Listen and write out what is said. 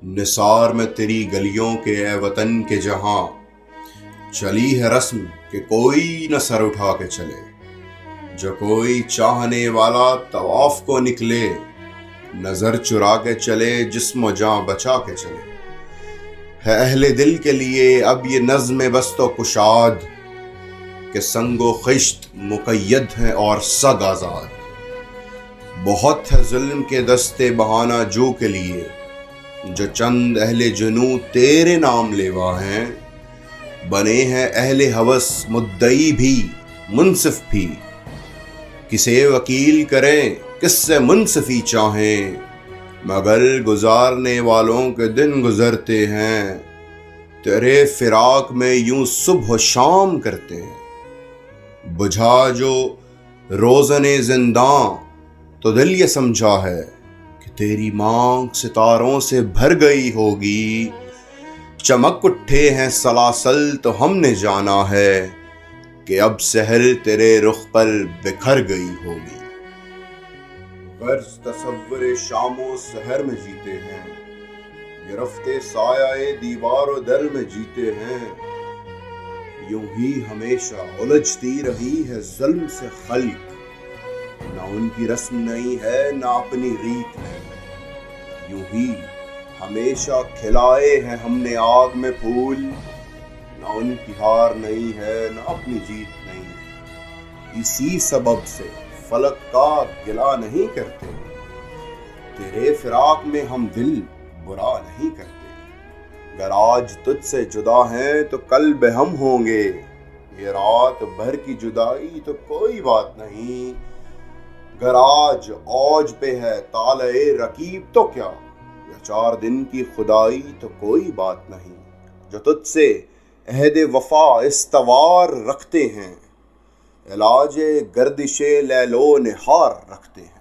نثار میں تیری گلیوں کے اے وطن کے جہاں چلی ہے رسم کہ کوئی نہ سر اٹھا کے چلے، جو کوئی چاہنے والا طواف کو نکلے، نظر چرا کے چلے، جسم و جاں بچا کے چلے۔ ہے اہل دل کے لیے اب یہ نظم بست و کشاد کہ سنگ و خشت مقید ہیں اور سگ آزاد۔ بہت ہے ظلم کے دستے بہانہ جو کے لیے، جو چند اہل جنوں تیرے نام لیوا ہیں، بنے ہیں اہل ہوس مدعی بھی منصف بھی، کسے وکیل کریں کس سے منصفی چاہیں، مگر گزارنے والوں کے دن گزرتے ہیں، تیرے فراق میں یوں صبح و شام کرتے ہیں۔ بجھا جو روزن زنداں تو دل یہ سمجھا ہے کہ تیری مانگ ستاروں سے بھر گئی ہوگی، چمک اٹھے ہیں سلاسل تو ہم نے جانا ہے کہ اب سحر تیرے رخ پر بکھر گئی ہوگی۔ غرض تصور شام و سحر میں جیتے ہیں، گرفتے سایہ دیوار و در میں جیتے ہیں، یوں ہی ہمیشہ الجھتی رہی ہے ظلم سے خلق، نہ ان کی رسم نہیں ہے نہ اپنی ریت نہیں، یوں ہی ہمیشہ کھلائے ہیں ہم نے آگ میں پھول، نہ ان کی ہار نہیں ہے نہ اپنی جیت نہیں، اسی سبب سے فلک کا گلہ نہیں کرتے، تیرے فراق میں ہم دل برا نہیں کرتے، گر آج تجھ سے جدا ہیں تو کل بہم ہوں گے، یہ رات بھر کی جدائی تو کوئی بات نہیں، گر آج اوج پہ ہے طالع رقیب تو کیا، یا 4 دن کی خدائی تو کوئی بات نہیں، جو تجھ سے عہد وفا استوار رکھتے ہیں، علاج گردش لیل و نہار رکھتے ہیں۔